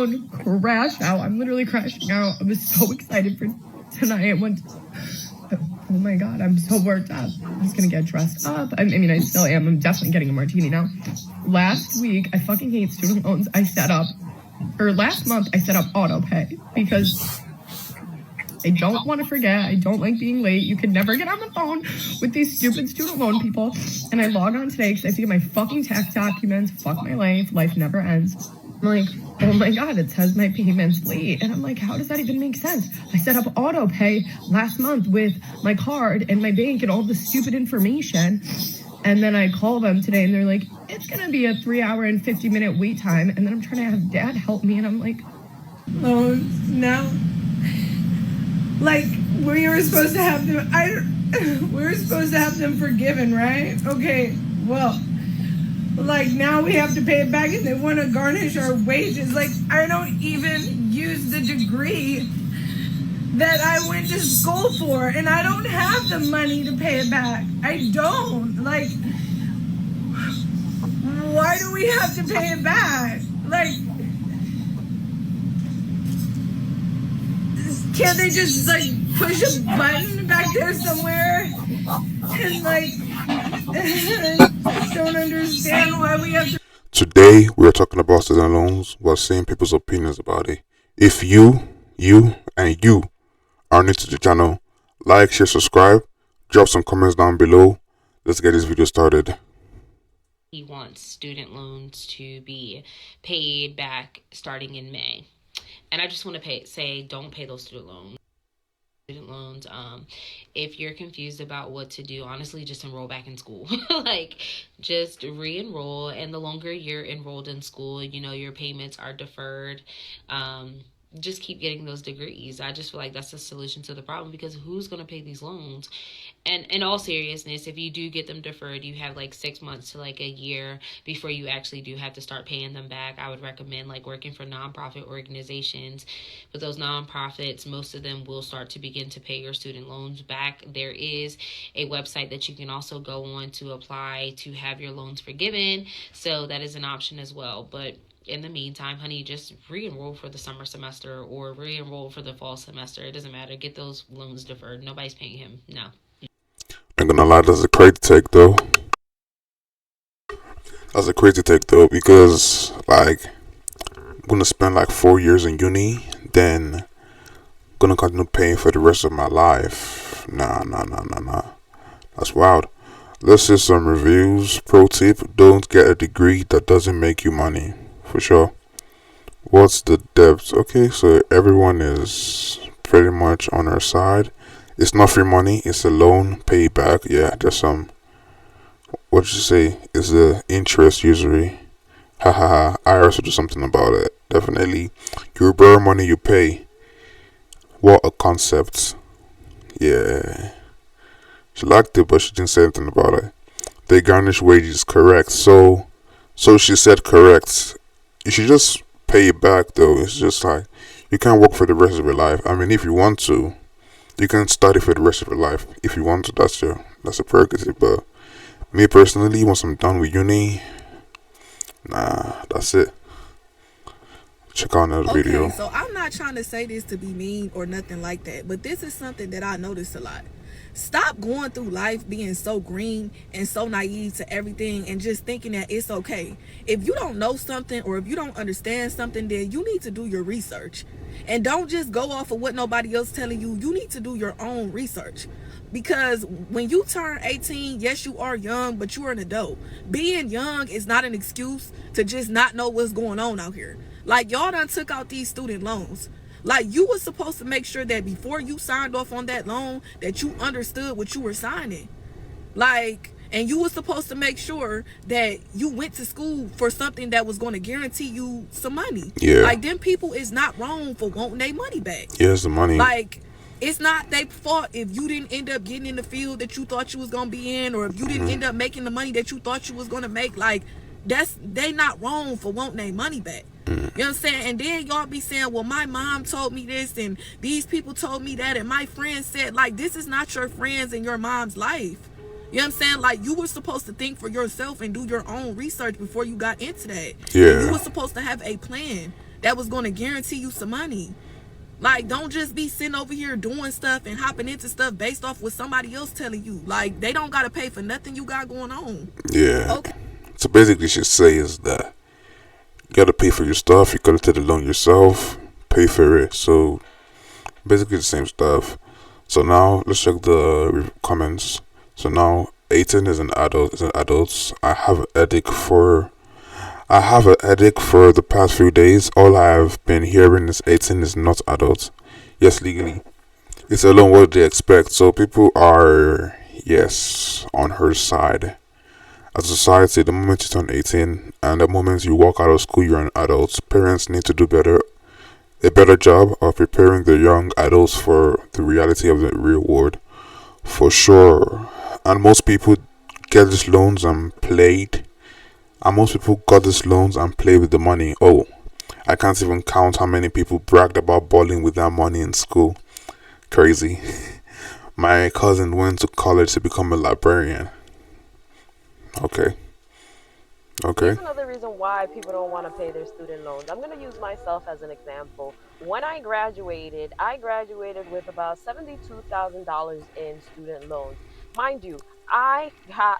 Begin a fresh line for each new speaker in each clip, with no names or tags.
phone, crash out. I'm literally crashing out. I was so excited for tonight. Oh my God, I'm so worked up. I'm just gonna get dressed up. I mean, I still am. I'm definitely getting a martini now. Last week, I fucking hate student loans. Last month, I set up auto pay because I don't want to forget. I don't like being late. You can never get on the phone with these stupid student loan people. And I log on today because I have to get my fucking tax documents. Fuck my life. Life never ends. I'm like, oh my God, it says my payment's late. And I'm like, how does that even make sense? I set up auto pay last month with my card and my bank and all the stupid information. And then I call them today and they're like, it's going to be a 3-hour and 50-minute wait time. And then I'm trying to have dad help me. And I'm like,
oh, no. Like, we were supposed to have them forgiven, right? Okay, well, like, now we have to pay it back and they want to garnish our wages. Like, I don't even use the degree that I went to school for, and I don't have the money to pay it back. I don't. Like, why do we have to pay it back? Like, can't they just, like, push a button back there somewhere? And, like, I don't understand why we have to.
Today, we are talking about student loans while seeing people's opinions about it. If you are new to the channel, like, share, subscribe, drop some comments down below. Let's get this video started.
He wants student loans to be paid back starting in May. And I just want to say, don't pay those student loans. If you're confused about what to do, honestly, just enroll back in school. Like, just re-enroll. And the longer you're enrolled in school, you know, your payments are deferred. Just keep getting those degrees. I just feel like that's the solution to the problem, because who's going to pay these loans? And in all seriousness, if you do get them deferred, you have like 6 months to like a year before you actually do have to start paying them back. I would recommend like working for nonprofit organizations. With those nonprofits, most of them will start to begin to pay your student loans back. There is a website that you can also go on to apply to have your loans forgiven. So that is an option as well. But in the meantime, honey, just re-enroll for the summer semester or re-enroll for the fall semester. It doesn't matter. Get those loans deferred. Nobody's paying him. No.
I'm gonna lie, that's a crazy take though. Because like, I'm gonna spend like 4 years in uni, then I'm gonna continue paying for the rest of my life. Nah. That's wild. Let's see some reviews. Pro tip: don't get a degree that doesn't make you money. For sure. What's the depth? Okay, so everyone is pretty much on our side. It's not free money, it's a loan, pay back. Yeah, there's some, what did you say? It's the interest usury. IRS will do something about it. Definitely. You borrow money, you pay. What a concept. Yeah. She liked it, but she didn't say anything about it. They garnish wages, correct. So she said correct. You should just pay it back though. It's just like, you can't work for the rest of your life. I mean, if you want to, you can study for the rest of your life. If you want to, that's a prerogative. But me personally, once I'm done with uni, nah, that's it. Check out another video.
So I'm not trying to say this to be mean or nothing like that, but this is something that I notice a lot. Stop going through life being so green and so naive to everything and just thinking that it's okay. If you don't know something or if you don't understand something, then you need to do your research. And don't just go off of what nobody else telling you. You need to do your own research. Because when you turn 18, yes, you are young, but you are an adult. Being young is not an excuse to just not know what's going on out here. Like, y'all done took out these student loans. Like, you were supposed to make sure that before you signed off on that loan, that you understood what you were signing. Like, and you were supposed to make sure that you went to school for something that was going to guarantee you some money.
Yeah.
Like, them people is not wrong for wanting their money back.
Yeah, it's the money.
Like, it's not their fault if you didn't end up getting in the field that you thought you was going to be in, or if you didn't end up making the money that you thought you was going to make. Like, they not wrong for wanting their money back. You know what I'm saying? And then y'all be saying, well, my mom told me this and these people told me that and my friend said, like, this is not your friends and your mom's life. You know what I'm saying? Like, you were supposed to think for yourself and do your own research before you got into that.
Yeah.
You were supposed to have a plan. that was going to guarantee you some money. Like, don't just be sitting over here doing stuff and hopping into stuff based off what somebody else telling you. Like, they don't got to pay for nothing you got going on.
Yeah.
Okay.
So basically, she says that you gotta pay for your stuff. You gotta take the loan yourself, pay for it. So basically the same stuff. So now let's check the comments. So now 18 is an adult. Is an adult. I have a headache for the past few days. All I've been hearing is 18 is not adult. Yes, legally. It's alone what they expect. So people are, yes, on her side. As a society, the moment you turn 18 and the moment you walk out of school, you're an adult. Parents need to do a better job of preparing the young adults for the reality of the real world, for sure. And most people get these loans and most people got these loans and play with the money. Oh, I can't even count how many people bragged about balling with that money in school. Crazy. My cousin went to college to become a librarian. Okay.
Here's another reason why people don't want to pay their student loans. I'm going to use myself as an example. When I graduated with about $72,000 in student loans. Mind you, I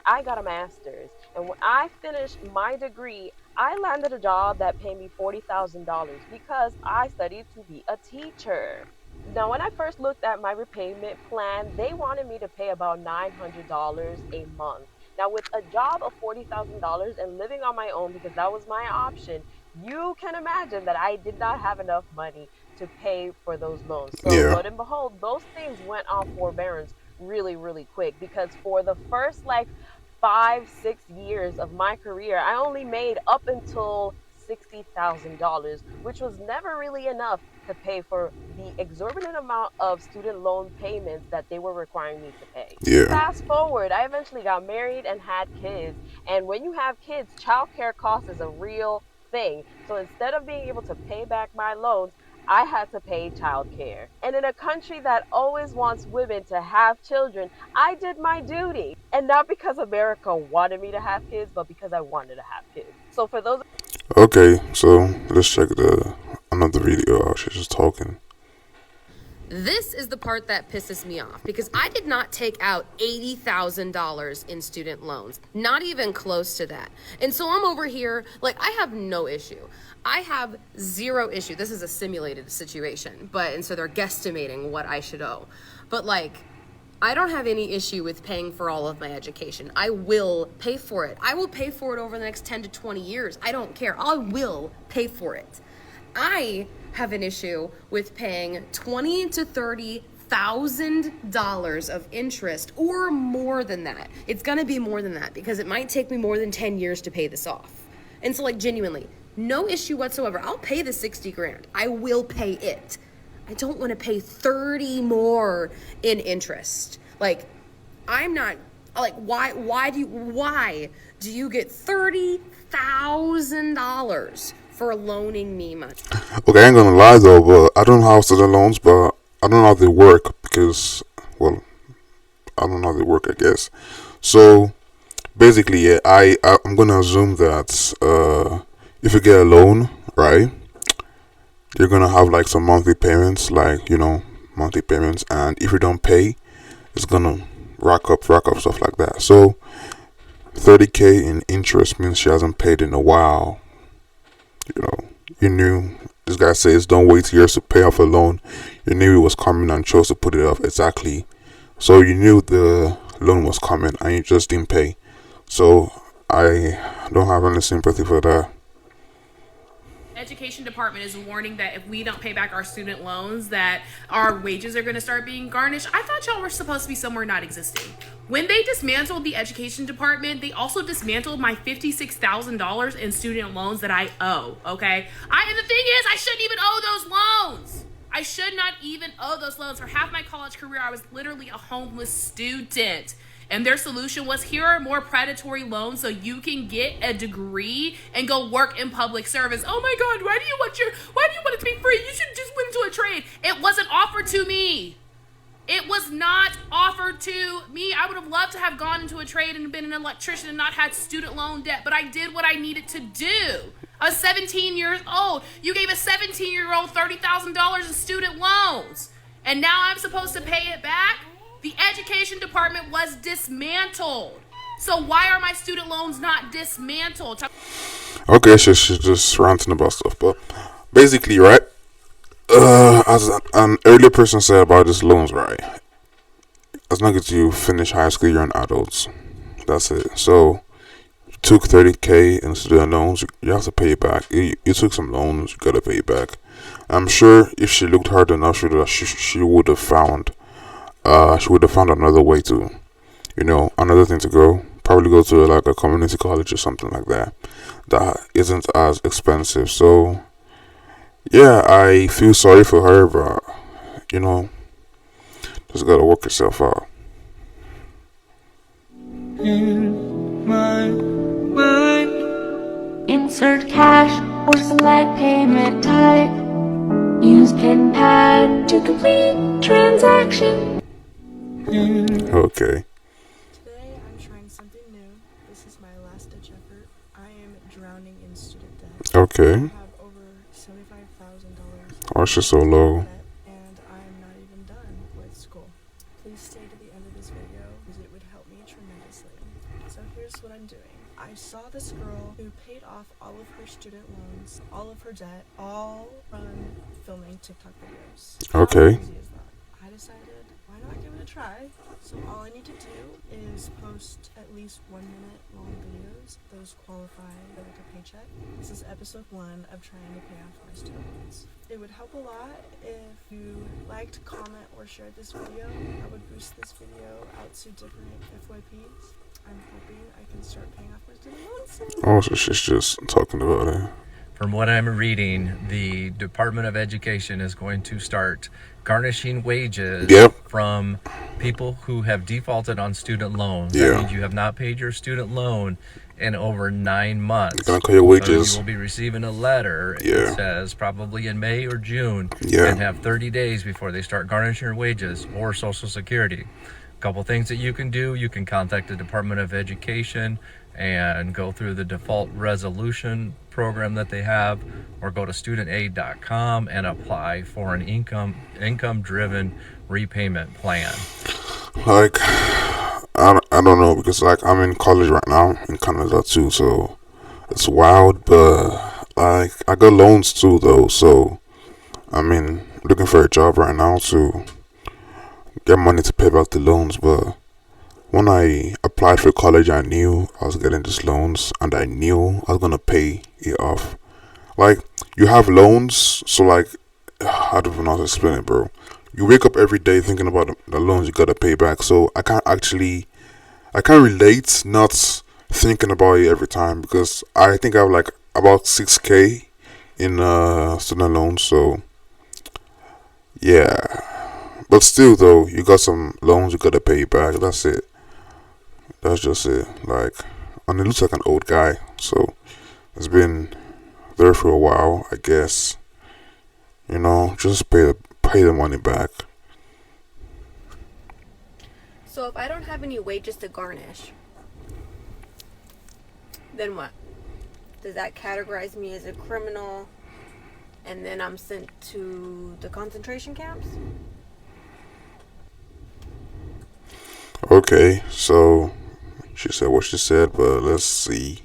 got a master's, and when I finished my degree, I landed a job that paid me $40,000 because I studied to be a teacher. Now, when I first looked at my repayment plan, they wanted me to pay about $900 a month. Now, with a job of $40,000 and living on my own, because that was my option, you can imagine that I did not have enough money to pay for those loans. So,
Yeah.
lo and behold, those things went on forbearance really, really quick, because for the first 5-6 years of my career, I only made up until $60,000, which was never really enough to pay for the exorbitant amount of student loan payments that they were requiring me to pay.
Yeah.
Fast forward, I eventually got married and had kids. And when you have kids, childcare costs is a real thing. So instead of being able to pay back my loans, I had to pay childcare. And in a country that always wants women to have children, I did my duty. And not because America wanted me to have kids, but because I wanted to have kids. So for those...
Okay, so let's check another video out. She's just talking.
This is the part that pisses me off, because I did not take out $80,000 in student loans, not even close to that. And so I'm over here, I have no issue. I have zero issue. This is a simulated situation, and so they're guesstimating what I should owe. But I don't have any issue with paying for all of my education. I will pay for it. I will pay for it over the next 10 to 20 years. I don't care. I will pay for it. I have an issue with paying $20,000 to $30,000 of interest, or more than that. It's gonna be more than that, because it might take me more than 10 years to pay this off. And so genuinely, no issue whatsoever. I'll pay the 60 grand. I will pay it. I don't want to pay 30 more in interest. I'm not why do you get $30,000 for loaning me money?
Okay, I ain't gonna lie though, but I don't know how student loans, but I don't know how they work because, I don't know how they work, I guess. So basically, yeah, I'm gonna assume that if you get a loan, right, you're gonna have some monthly payments, monthly payments, and if you don't pay, it's gonna rack up stuff like that. So 30K in interest means she hasn't paid in a while. You knew, this guy says don't wait years to pay off a loan. You knew it was coming and chose to put it off. Exactly. So you knew the loan was coming and you just didn't pay. So I don't have any sympathy for that.
Education department is warning that if we don't pay back our student loans, that our wages are going to start being garnished. I thought y'all were supposed to be somewhere not existing. When they dismantled the education department, they also dismantled my $56,000 in student loans that I owe, okay? And the thing is, I shouldn't even owe those loans. I should not even owe those loans. For half my college career, I was literally a homeless student. And their solution was, here are more predatory loans so you can get a degree and go work in public service. Oh my God, why do you want it to be free? You should just went into a trade. It wasn't offered to me. It was not offered to me. I would have loved to have gone into a trade and been an electrician and not had student loan debt, but I did what I needed to do. A 17 years old. You gave a 17-year-old $30,000 in student loans. And now I'm supposed to pay it back? The education department was dismantled. So why are my student loans not dismantled?
Okay, she's just ranting about stuff, but basically, right? As an earlier person said about these loans, right? As long as you finish high school, you're an adult. That's it. So you took 30K in student loans, you have to pay it back. You took some loans, you gotta pay it back. I'm sure if she looked hard enough, she would have found another way to, another thing to go. Probably go to like a community college or something like that. That isn't as expensive. So yeah, I feel sorry for her, but just gotta work yourself out.
In my mind, insert cash or select payment type. Use pen pad to complete transaction.
Okay.
Today I'm trying something new. This is my last ditch effort. I am drowning in student debt.
Okay.
I have over $75,000
Why is she so low?
debt, and I'm not even done with school. Please stay to the end of this video because it would help me tremendously. So here's what I'm doing. I saw this girl who paid off all of her student loans, all of her debt, all from filming TikTok videos.
Okay.
How easy is that? I decided, why not give it a try? So all I need to do is post at least 1 minute long videos. Those qualify for like a paycheck. This is episode 1 of trying to pay off my student loans. It would help a lot if you liked, comment, or shared this video. I would boost this video out to different FYPs. I'm hoping I can start paying off my student loans soon.
Oh, so she's just talking about it.
From what I'm reading, the Department of Education is going to start garnishing wages from people who have defaulted on student loans.
Yeah.
That means you have not paid your student loan in over 9 months.
They're gonna cut your wages.
So you will be receiving a letter.
Yeah.
It says probably in May or June.
Yeah.
And have 30 days before they start garnishing your wages or Social Security. A couple things that you can do. You can contact the Department of Education and go through the default resolution program that they have, or go to studentaid.com and apply for an income driven repayment plan.
Like, I don't know, because like I'm in college right now in Canada too, so it's wild. But like I got loans too though, so looking for a job right now to get money to pay back the loans. But when I applied for college, I knew I was getting these loans, and I knew I was gonna pay it off. Like, you have loans, so like, I don't even know how to explain it, bro. You wake up every day thinking about the loans you gotta pay back. So I can't relate not thinking about it every time, because I think I have like about 6K in student loans. So yeah, but still though, you got some loans you gotta pay back. That's it. That's just it. Like, and it looks like an old guy, so it's been there for a while, I guess. Just pay the money back.
So if I don't have any wages to garnish, then what? Does that categorize me as a criminal and then I'm sent to the concentration camps?
Okay, so she said what she said, but let's see.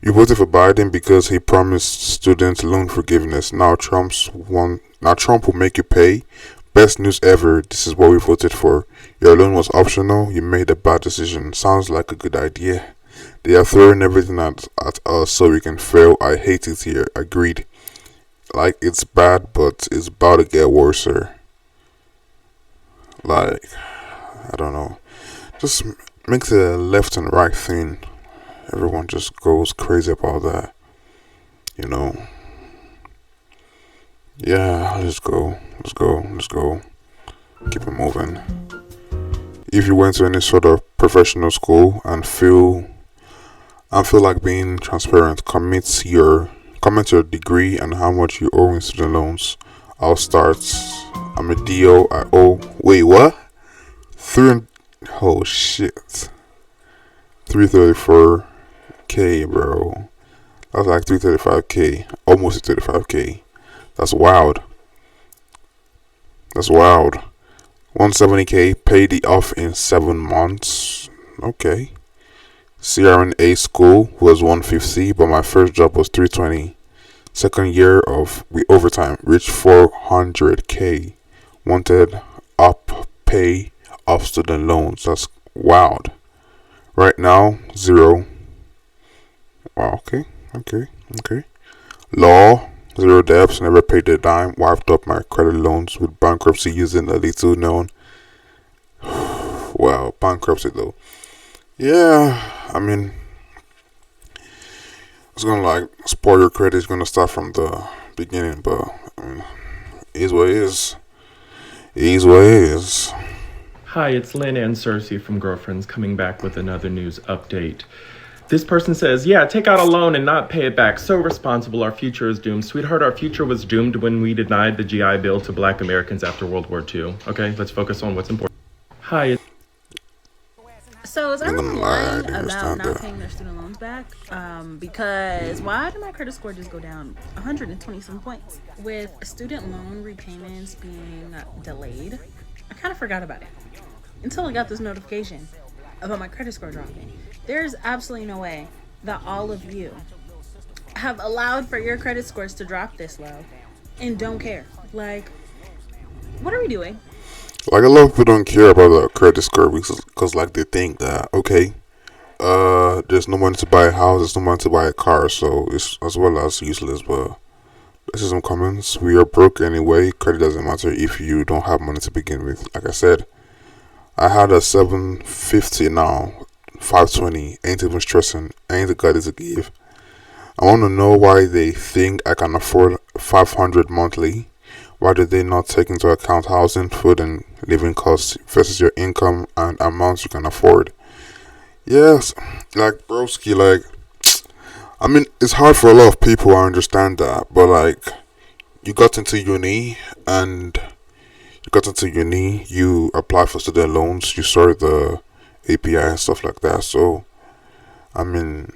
You voted for Biden because he promised students loan forgiveness. Now Trump will make you pay. Best news ever. This is what we voted for. Your loan was optional. You made a bad decision. Sounds like a good idea. They are throwing everything at us so we can fail. I hate it here. Agreed. Like, it's bad, but it's about to get worse. Like, I don't know. Just make the left and right thing. Everyone just goes crazy about that. Yeah, let's go. Keep it moving. If you went to any sort of professional school and feel like being transparent, comment your degree and how much you owe in student loans. I'll start. I'm a DO. I owe. Wait, what? Oh shit. 334K, bro. That's like 335K, almost 35K. That's wild. That's wild. 170K paid it off in 7 months. Okay. CRNA school was 150, but my first job was 320. Second year of overtime reached 400K. Wanted up pay off student loans. That's wild. Right now, 0. Wow, okay. Law, 0 debts, never paid a dime. Wiped up my credit loans with bankruptcy using a little known. Wow, bankruptcy though. Yeah, I mean, it's gonna like spoil your credit. It's gonna start from the beginning, but I mean, it is what it is. It is what it is.
Hi, it's Lynn and Cersei from Girlfriends coming back with another news update. This person says, yeah, take out a loan and not pay it back. So responsible. Our future is doomed. Sweetheart, our future was doomed when we denied the GI Bill to Black Americans after World War II. Okay, let's focus on what's important. Hi.
So is everyone lying about not paying their student loans back? Because why did my credit score just go down 120 some points? With student loan repayments being delayed, I kind of forgot about it until I got this notification about my credit score dropping. There's absolutely no way that all of you have allowed for your credit scores to drop this low and don't care. Like, what are we doing?
Like, a lot of people don't care about the credit score because like they think that, okay, there's no money to buy a house, there's no money to buy a car, so it's as well as useless. But this is some comments. We are broke anyway. Credit doesn't matter if you don't have money to begin with. Like I said, I had a 750 now, 520. Ain't even stressing. Ain't got it to give. I want to know why they think I can afford 500 monthly. Why do they not take into account housing, food, and living costs versus your income and amounts you can afford? Yes, like broski, like, I mean, it's hard for a lot of people, I understand that, but like, you got into uni, you apply for student loans, you started the API and stuff like that, so, I mean,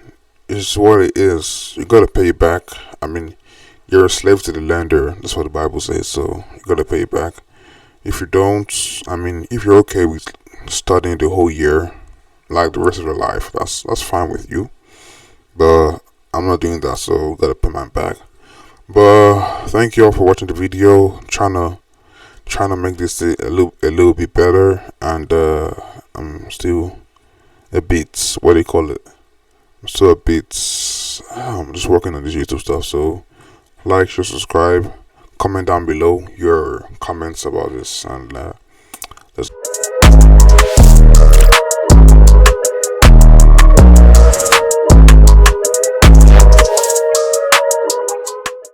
it's what it is. You gotta pay it back. I mean, you're a slave to the lender. That's what the Bible says. So you gotta pay it back. If you don't, I mean, if you're okay with studying the whole year, like the rest of your life, that's fine with you. But I'm not doing that, so gotta pay mine back. But thank you all for watching the video. Trying to make this a little bit better, and I'm still a bit, what do you call it? I'm still a bit. I'm just working on this YouTube stuff, so. Like, share, subscribe, comment down below your comments about this, and let's